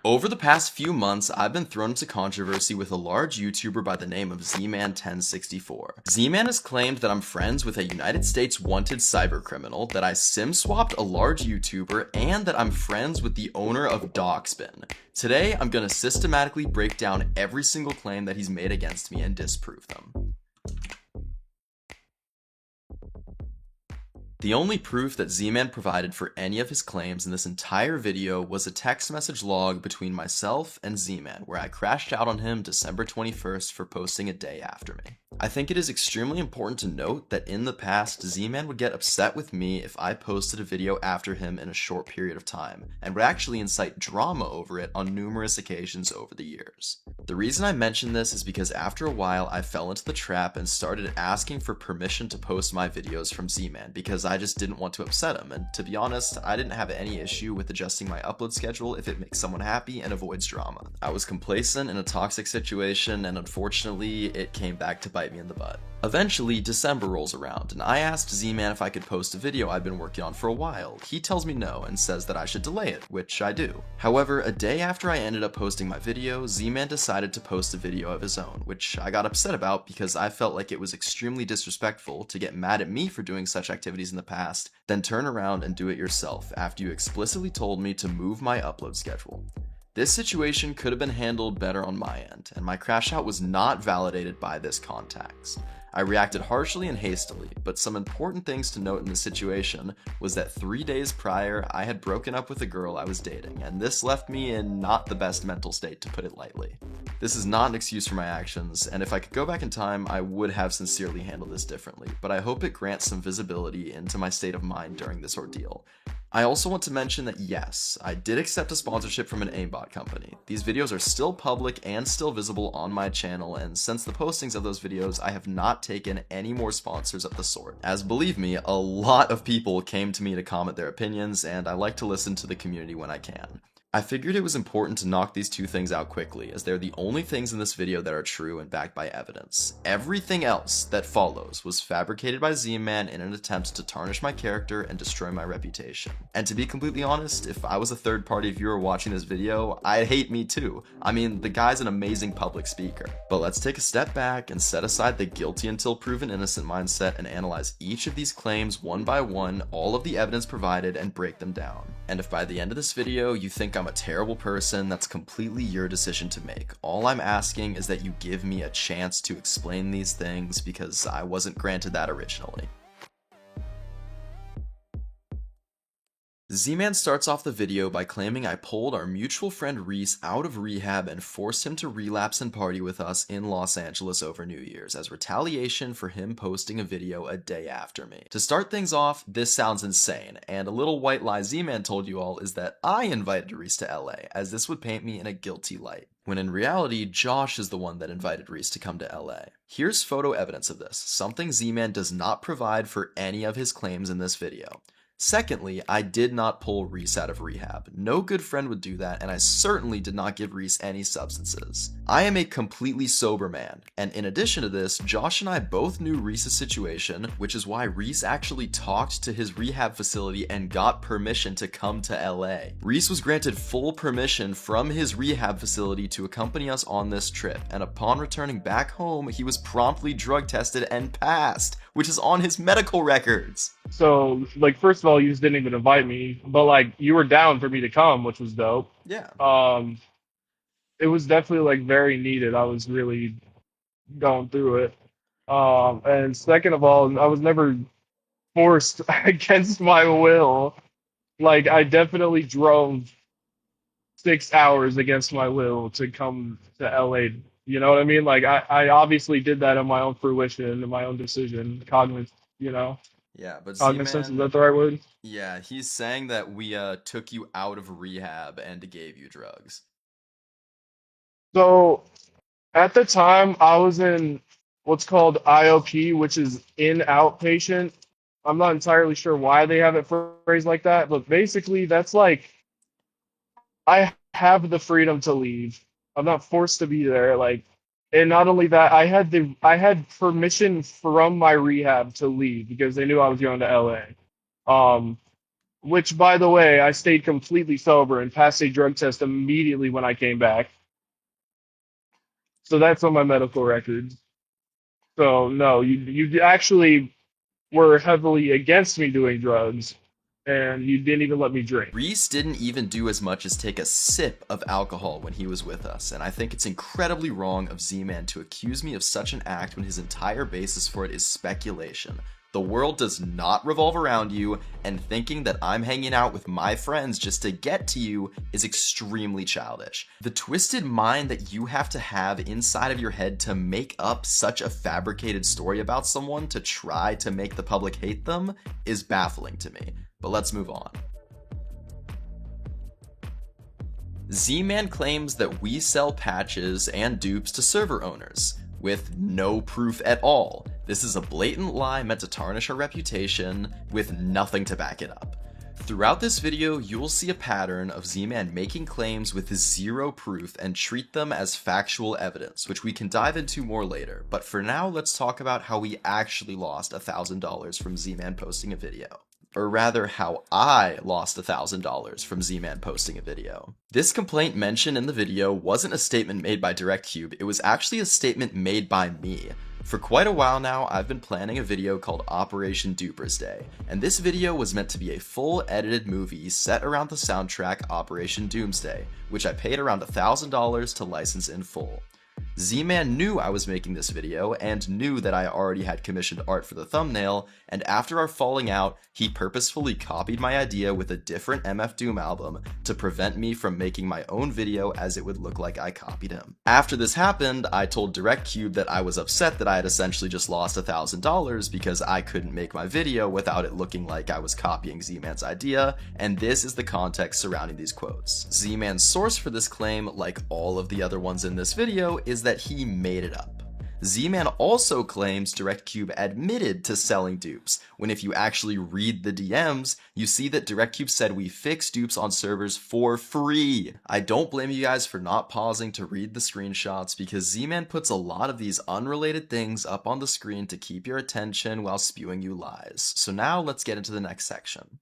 Over the past few months, I've been thrown into controversy with a large YouTuber by the name of ZMan1064. Z-Man has claimed that I'm friends with a United States wanted cybercriminal, that I sim-swapped a large YouTuber, and that I'm friends with the owner of Doxbin. Today, I'm gonna systematically break down every single claim that he's made against me and disprove them. The only proof that Z-Man provided for any of his claims in this entire video was a text message log between myself and Z-Man, where I crashed out on him December 21st for posting a day after me. I think it is extremely important to note that in the past, Z-Man would get upset with me if I posted a video after him in a short period of time, and would actually incite drama over it on numerous occasions over the years. The reason I mention this is because after a while I fell into the trap and started asking for permission to post my videos from Z-Man because I just didn't want to upset him, and to be honest, I didn't have any issue with adjusting my upload schedule if it makes someone happy and avoids drama. I was complacent in a toxic situation, and unfortunately, it came back to bite me in the butt. Eventually, December rolls around, and I asked Z-Man if I could post a video I'd been working on for a while. He tells me no and says that I should delay it, which I do. However, a day after I ended up posting my video, Z-Man decided to post a video of his own, which I got upset about because I felt like it was extremely disrespectful to get mad at me for doing such activities in the past, then turn around and do it yourself after you explicitly told me to move my upload schedule. This situation could have been handled better on my end, and my crash out was not validated by this context. I reacted harshly and hastily, but some important things to note in this situation was that 3 days prior, I had broken up with a girl I was dating, and this left me in not the best mental state, to put it lightly. This is not an excuse for my actions, and if I could go back in time, I would have sincerely handled this differently, but I hope it grants some visibility into my state of mind during this ordeal. I also want to mention that yes, I did accept a sponsorship from an aimbot company. These videos are still public and still visible on my channel, and since the postings of those videos, I have not taken any more sponsors of the sort. As believe me, a lot of people came to me to comment their opinions, and I like to listen to the community when I can. I figured it was important to knock these two things out quickly, as they're the only things in this video that are true and backed by evidence. Everything else that follows was fabricated by Z-Man in an attempt to tarnish my character and destroy my reputation. And to be completely honest, if I was a third-party viewer watching this video, I'd hate me too. I mean, the guy's an amazing public speaker. But let's take a step back and set aside the guilty until proven innocent mindset and analyze each of these claims one by one, all of the evidence provided, and break them down. And if by the end of this video you think I'm a terrible person, that's completely your decision to make. All I'm asking is that you give me a chance to explain these things because I wasn't granted that originally. Z-Man starts off the video by claiming I pulled our mutual friend Reese out of rehab and forced him to relapse and party with us in Los Angeles over New Year's as retaliation for him posting a video a day after me. To start things off, this sounds insane, and a little white lie Z-Man told you all is that I invited Reese to LA, as this would paint me in a guilty light, when in reality, Josh is the one that invited Reese to come to LA. Here's photo evidence of this, something Z-Man does not provide for any of his claims in this video. Secondly, I did not pull Reese out of rehab. No good friend would do that, and I certainly did not give Reese any substances. I am a completely sober man, and in addition to this, Josh and I both knew Reese's situation, which is why Reese actually talked to his rehab facility and got permission to come to LA. Reese was granted full permission from his rehab facility to accompany us on this trip, and upon returning back home, he was promptly drug tested and passed, which is on his medical records. So, like, first of all, you just didn't even invite me, but like, you were down for me to come, which was dope. Yeah. It was definitely like very needed. I was really going through it. And second of all, I was never forced against my will. Like, I definitely drove 6 hours against my will to come to LA. You know what I mean? Like, I obviously did that on my own fruition and my own decision, Yeah, but cognizance, is Z-Man, that the right word? yeah, he's saying that we took you out of rehab and gave you drugs. So at the time, I was in what's called IOP, which is in outpatient. I'm not entirely sure why they have it phrased like that, but basically, that's like I have the freedom to leave. I'm not forced to be there. Like, and not only that, I had permission from my rehab to leave because they knew I was going to LA. Um, which, by the way, I stayed completely sober and passed a drug test immediately when I came back. So that's on my medical records. So no, you actually were heavily against me doing drugs, and you didn't even let me drink. Reese didn't even do as much as take a sip of alcohol when he was with us, and I think it's incredibly wrong of Z-Man to accuse me of such an act when his entire basis for it is speculation. The world does not revolve around you, and thinking that I'm hanging out with my friends just to get to you is extremely childish. The twisted mind that you have to have inside of your head to make up such a fabricated story about someone to try to make the public hate them is baffling to me. But let's move on. Z-Man claims that we sell patches and dupes to server owners, with no proof at all. This is a blatant lie meant to tarnish our reputation with nothing to back it up. Throughout this video, you will see a pattern of Z-Man making claims with zero proof and treat them as factual evidence, which we can dive into more later. But for now, let's talk about how we actually lost $1,000 from Z-Man posting a video. Or rather, how I lost $1,000 from Z-Man posting a video. This complaint mentioned in the video wasn't a statement made by DirectCube, it was actually a statement made by me. For quite a while now, I've been planning a video called Operation Duper's Day, and this video was meant to be a full edited movie set around the soundtrack Operation Doomsday, which I paid around $1,000 to license in full. Z-Man knew I was making this video and knew that I already had commissioned art for the thumbnail, and after our falling out, he purposefully copied my idea with a different MF Doom album to prevent me from making my own video as it would look like I copied him. After this happened, I told DirectCube that I was upset that I had essentially just lost $1,000 because I couldn't make my video without it looking like I was copying Z-Man's idea, and this is the context surrounding these quotes. Z-Man's source for this claim, like all of the other ones in this video, is that he made it up. Z-Man also claims DirectCube admitted to selling dupes, when if you actually read the DMs, you see that DirectCube said we fix dupes on servers for free. I don't blame you guys for not pausing to read the screenshots because Z-Man puts a lot of these unrelated things up on the screen to keep your attention while spewing you lies. So now let's get into the next section.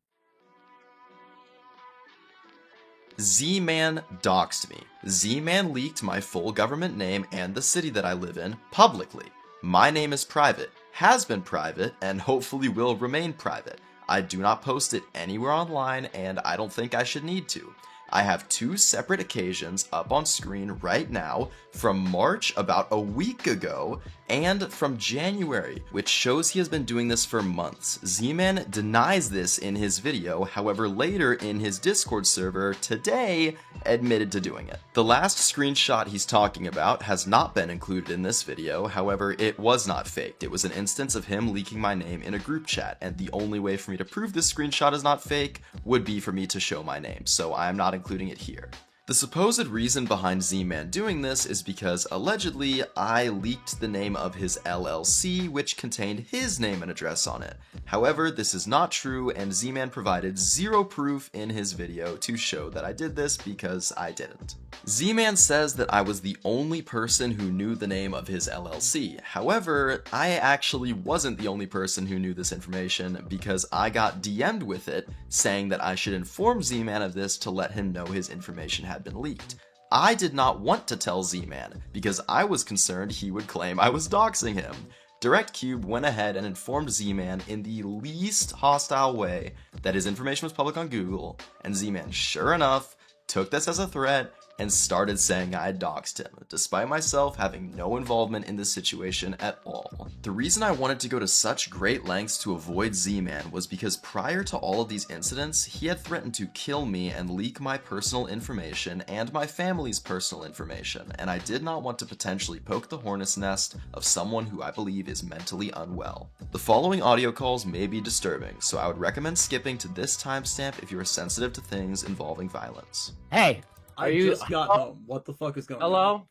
Z-Man doxed me. Z-Man leaked my full government name and the city that I live in publicly. My name is private, has been private, and hopefully will remain private. I do not post it anywhere online, and I don't think I should need to. I have two separate occasions up on screen right now from March about a week ago and from January, which shows he has been doing this for months. Z-Man denies this in his video, however later in his Discord server today admitted to doing it. The last screenshot he's talking about has not been included in this video, however it was not faked. It was an instance of him leaking my name in a group chat, and the only way for me to prove this screenshot is not fake would be for me to show my name, so I am not including it here. The supposed reason behind Z-Man doing this is because allegedly I leaked the name of his LLC, which contained his name and address on it. However, this is not true, and Z-Man provided zero proof in his video to show that I did this because I didn't. Z-Man says that I was the only person who knew the name of his LLC. However, I actually wasn't the only person who knew this information because I got DM'd with it saying that I should inform Z-Man of this to let him know his information had been leaked. I did not want to tell Z-Man because I was concerned he would claim I was doxing him. DirectCube went ahead and informed Z-Man in the least hostile way that his information was public on Google, and Z-Man sure enough took this as a threat and started saying I had doxed him, despite myself having no involvement in this situation at all. The reason I wanted to go to such great lengths to avoid Z-Man was because prior to all of these incidents, he had threatened to kill me and leak my personal information and my family's personal information, and I did not want to potentially poke the hornet's nest of someone who I believe is mentally unwell. The following audio calls may be disturbing, so I would recommend skipping to this timestamp if you are sensitive to things involving violence. Hey, I just got home. What the fuck is going on? Hello?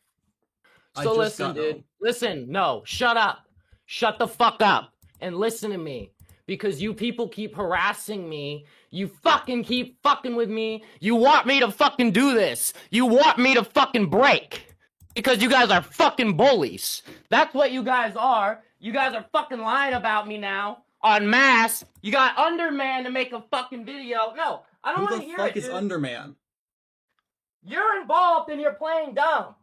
So listen, dude. Listen, no, shut up. Shut the fuck up and listen to me. Because you people keep harassing me. You fucking keep fucking with me. You want me to fucking do this. You want me to fucking break. Because you guys are fucking bullies. That's what you guys are. You guys are fucking lying about me now. en masse. You got Underman to make a fucking video. No, I don't want to hear it, Who the fuck is dude. Underman? You're involved and you're playing dumb.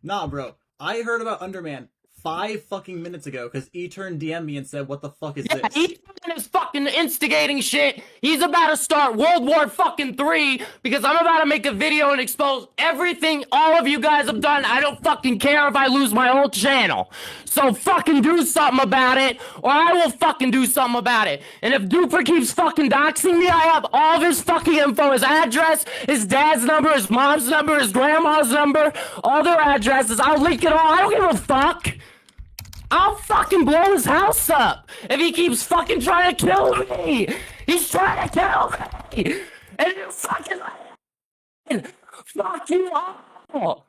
Nah, bro. I heard about Underman 5 fucking minutes ago because E-Turn DM'd me and said, what the fuck is this? E-Turn is fucking instigating shit. He's about to start World War fucking 3 because I'm about to make a video and expose everything all of you guys have done. I don't fucking care if I lose my whole channel. So fucking do something about it or I will fucking do something about it. And if Duper keeps fucking doxing me, I have all of his fucking info, his address, his dad's number, his mom's number, his grandma's number, all their addresses. I'll link it all. I don't give a fuck. I'll fucking blow his house up if he keeps fucking trying to kill me. He's trying to kill me. And you fucking fuck you all.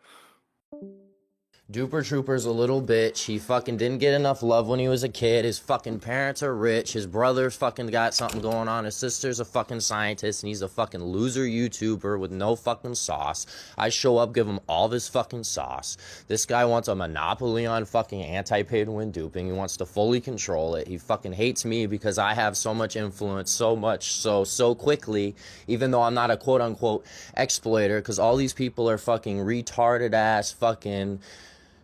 DuperTrooper's a little bitch. He fucking didn't get enough love when he was a kid. His fucking parents are rich. His brother's fucking got something going on. His sister's a fucking scientist, and he's a fucking loser YouTuber with no fucking sauce. I show up, give him all this fucking sauce. This guy wants a monopoly on fucking anti-pay-to-win duping. He wants to fully control it. He fucking hates me because I have so much influence, so quickly, even though I'm not a quote-unquote exploiter, because all these people are fucking retarded-ass fucking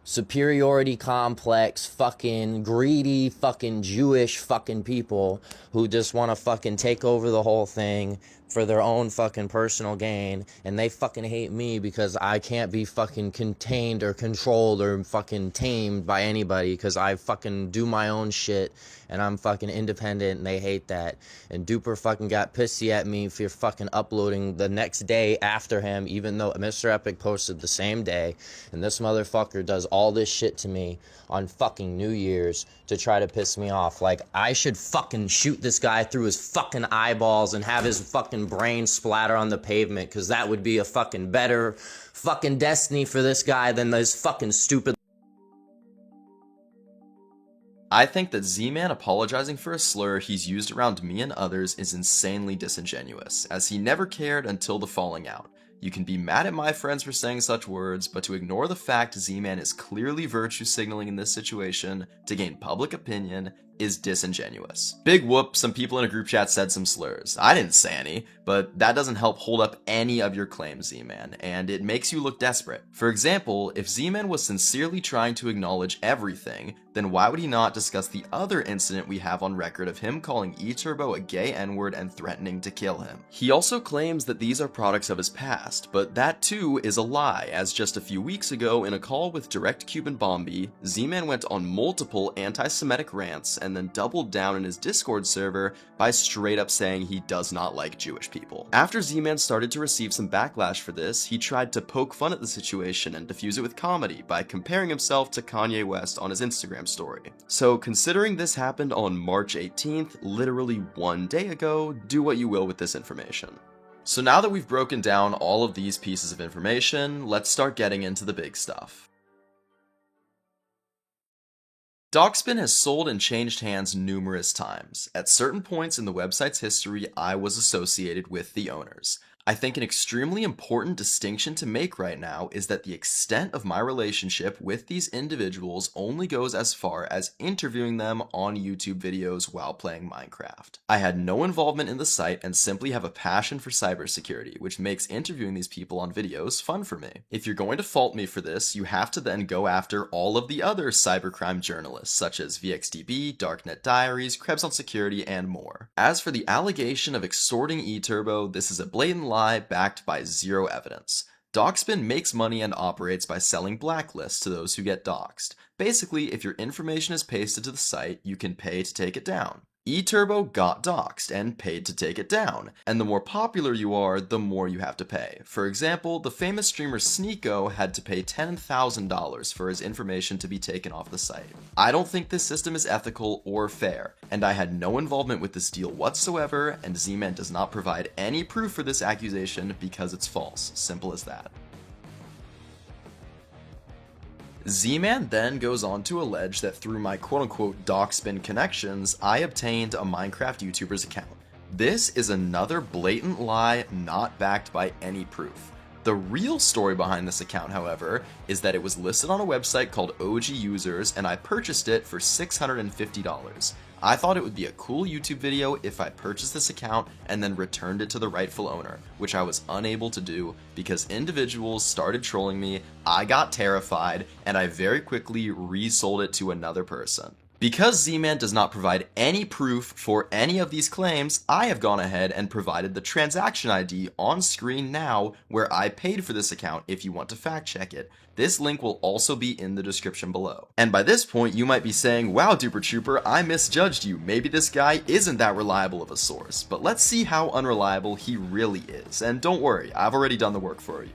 superiority complex, fucking greedy, fucking Jewish fucking people who just want to fucking take over the whole thing for their own fucking personal gain, and they fucking hate me because I can't be fucking contained or controlled or fucking tamed by anybody because I fucking do my own shit and I'm fucking independent, and they hate that. And Duper fucking got pissy at me for fucking uploading the next day after him, even though Mr. Epic posted the same day, and this motherfucker does all this shit to me on fucking New Year's to try to piss me off. Like, I should fucking shoot this guy through his fucking eyeballs and have his fucking brain splatter on the pavement, because that would be a fucking better fucking destiny for this guy than this fucking stupid. I think that Z-Man apologizing for a slur he's used around me and others is insanely disingenuous, as he never cared until the falling out. You can be mad at my friends for saying such words, but to ignore the fact Z-Man is clearly virtue signaling in this situation to gain public opinion is disingenuous. Big whoop, some people in a group chat said some slurs. I didn't say any, but that doesn't help hold up any of your claims, Z-Man, and it makes you look desperate. For example, if Z-Man was sincerely trying to acknowledge everything, then why would he not discuss the other incident we have on record of him calling E-Turbo a gay N-word and threatening to kill him? He also claims that these are products of his past, but that too is a lie, as just a few weeks ago in a call with Direct Cuban Bombi, Z-Man went on multiple anti-Semitic rants and then doubled down in his Discord server by straight up saying he does not like Jewish people. After Z-Man started to receive some backlash for this, he tried to poke fun at the situation and diffuse it with comedy by comparing himself to Kanye West on his Instagram story. So considering this happened on March 18th, literally one day ago, do what you will with this information. So now that we've broken down all of these pieces of information, let's start getting into the big stuff. Doxbin has sold and changed hands numerous times. At certain points in the website's history, I was associated with the owners. I think an extremely important distinction to make right now is that the extent of my relationship with these individuals only goes as far as interviewing them on YouTube videos while playing Minecraft. I had no involvement in the site and simply have a passion for cybersecurity, which makes interviewing these people on videos fun for me. If you're going to fault me for this, you have to then go after all of the other cybercrime journalists, such as VXDB, Darknet Diaries, Krebs on Security, and more. As for the allegation of extorting E-Turbo, this is a blatant lie backed by zero evidence. Doxbin makes money and operates by selling blacklists to those who get doxed. Basically, if your information is pasted to the site, you can pay to take it down. E-Turbo got doxed and paid to take it down, and the more popular you are, the more you have to pay. For example, the famous streamer Sneeko had to pay $10,000 for his information to be taken off the site. I don't think this system is ethical or fair, and I had no involvement with this deal whatsoever, and Z-Man does not provide any proof for this accusation because it's false. Simple as that. Z-Man then goes on to allege that through my quote-unquote Doxbin connections, I obtained a Minecraft YouTuber's account. This is another blatant lie not backed by any proof. The real story behind this account, however, is that it was listed on a website called OG Users, and I purchased it for $650. I thought it would be a cool YouTube video if I purchased this account and then returned it to the rightful owner, which I was unable to do because individuals started trolling me, I got terrified, and I very quickly resold it to another person. Because Z-Man does not provide any proof for any of these claims, I have gone ahead and provided the transaction ID on screen now where I paid for this account if you want to fact check it. This link will also be in the description below. And by this point, you might be saying, wow, DuperTrooper, I misjudged you. Maybe this guy isn't that reliable of a source. But let's see how unreliable he really is. And don't worry, I've already done the work for you.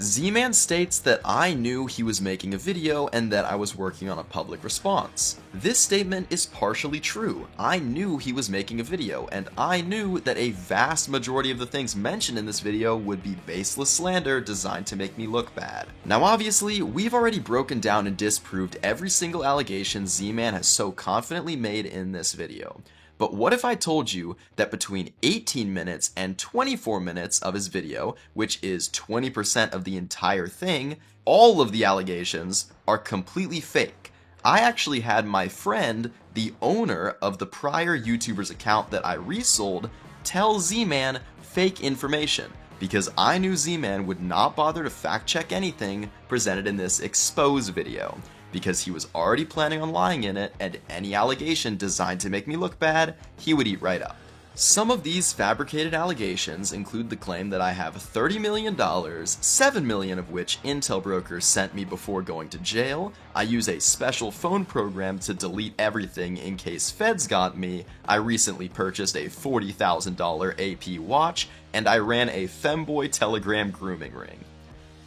Z-Man states that I knew he was making a video and that I was working on a public response. This statement is partially true. I knew he was making a video, and I knew that a vast majority of the things mentioned in this video would be baseless slander designed to make me look bad. Now obviously, we've already broken down and disproved every single allegation Z-Man has so confidently made in this video. But what if I told you that between 18 minutes and 24 minutes of his video, which is 20% of the entire thing, all of the allegations are completely fake? I actually had my friend, the owner of the prior YouTuber's account that I resold, tell Z-Man fake information, because I knew Z-Man would not bother to fact check anything presented in this expose video, because he was already planning on lying in it, and any allegation designed to make me look bad, he would eat right up. Some of these fabricated allegations include the claim that I have $30 million, $7 million of which Intel brokers sent me before going to jail, I use a special phone program to delete everything in case feds got me, I recently purchased a $40,000 AP watch, and I ran a femboy Telegram grooming ring.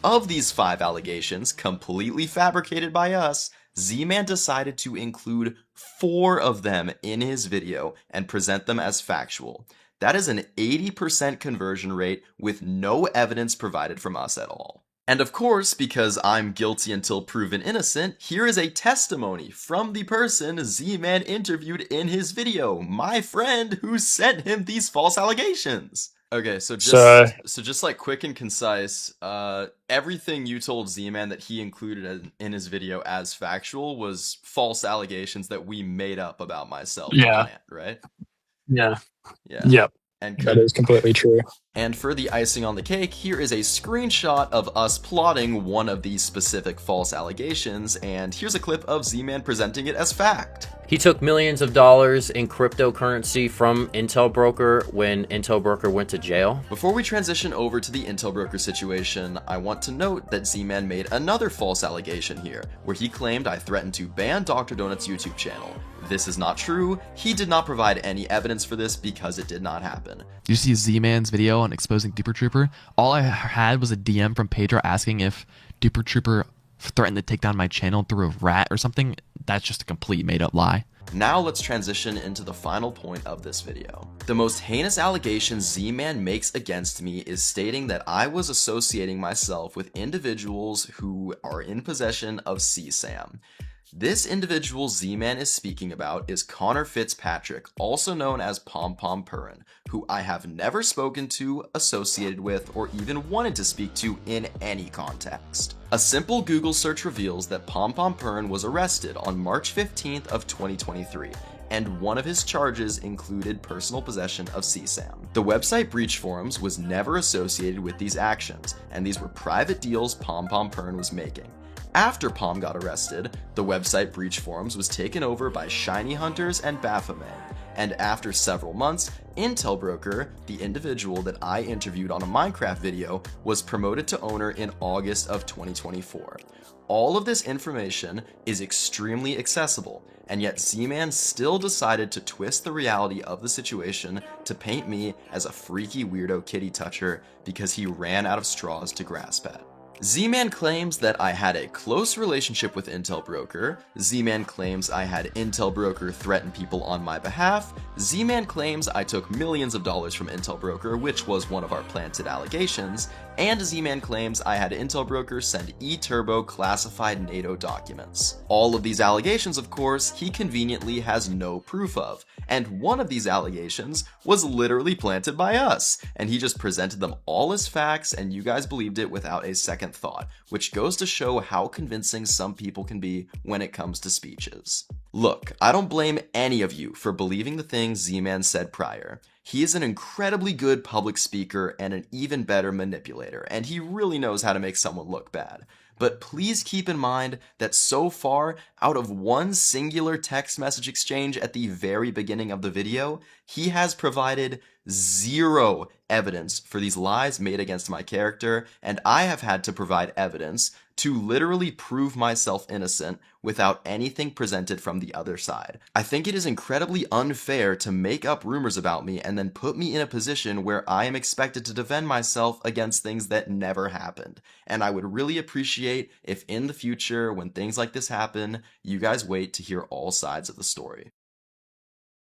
Of these 5 allegations, completely fabricated by us, Z-Man decided to include 4 of them in his video and present them as factual. That is an 80% conversion rate with no evidence provided from us at all. And of course, because I'm guilty until proven innocent, here is a testimony from the person Z-Man interviewed in his video, my friend who sent him these false allegations. Okay, so just like quick and concise, everything you told Z-Man that he included in his video as factual was false allegations that we made up about myself. Yeah. Right? Yeah. Yeah. Yep. And that is completely true. And for the icing on the cake, here is a screenshot of us plotting one of these specific false allegations, and here's a clip of Z-Man presenting it as fact. He took millions of dollars in cryptocurrency from Intel Broker when Intel Broker went to jail. Before we transition over to the Intel Broker situation, I want to note that Z-Man made another false allegation here, where he claimed I threatened to ban Dr. Donut's YouTube channel. This is not true. He did not provide any evidence for this because it did not happen. Did you see Z-Man's video on exposing DuperTrooper? All I had was a DM from Pedro asking if DuperTrooper threatened to take down my channel through a rat or something. That's just a complete made-up lie. Now let's transition into the final point of this video. The most heinous allegation Z-Man makes against me is stating that I was associating myself with individuals who are in possession of CSAM. This individual Z-Man is speaking about is Connor Fitzpatrick, also known as Pom Pom Purin, who I have never spoken to, associated with, or even wanted to speak to in any context. A simple Google search reveals that Pom Pom Purin was arrested on March 15th of 2023, and one of his charges included personal possession of CSAM. The website Breach Forums was never associated with these actions, and these were private deals Pom Pom Purin was making. After Pom got arrested, the website Breach Forums was taken over by Shiny Hunters and Baphomet, and after several months, Intel Broker, the individual that I interviewed on a Minecraft video, was promoted to owner in August of 2024. All of this information is extremely accessible, and yet Z-Man still decided to twist the reality of the situation to paint me as a freaky weirdo kitty toucher because he ran out of straws to grasp at. Z-Man claims that I had a close relationship with Intel Broker. Z-Man claims I had Intel Broker threaten people on my behalf. Z-Man claims I took millions of dollars from Intel Broker, which was one of our planted allegations. And Z-Man claims I had intel brokers send E-Turbo classified NATO documents. All of these allegations, of course, he conveniently has no proof of, and one of these allegations was literally planted by us, and he just presented them all as facts and you guys believed it without a second thought, which goes to show how convincing some people can be when it comes to speeches. Look, I don't blame any of you for believing the things Z-Man said prior. He is an incredibly good public speaker and an even better manipulator, and he really knows how to make someone look bad. But please keep in mind that so far, out of one singular text message exchange at the very beginning of the video, he has provided zero evidence for these lies made against my character, and I have had to provide evidence to literally prove myself innocent without anything presented from the other side. I think it is incredibly unfair to make up rumors about me and then put me in a position where I am expected to defend myself against things that never happened. And I would really appreciate if in the future, when things like this happen, you guys wait to hear all sides of the story.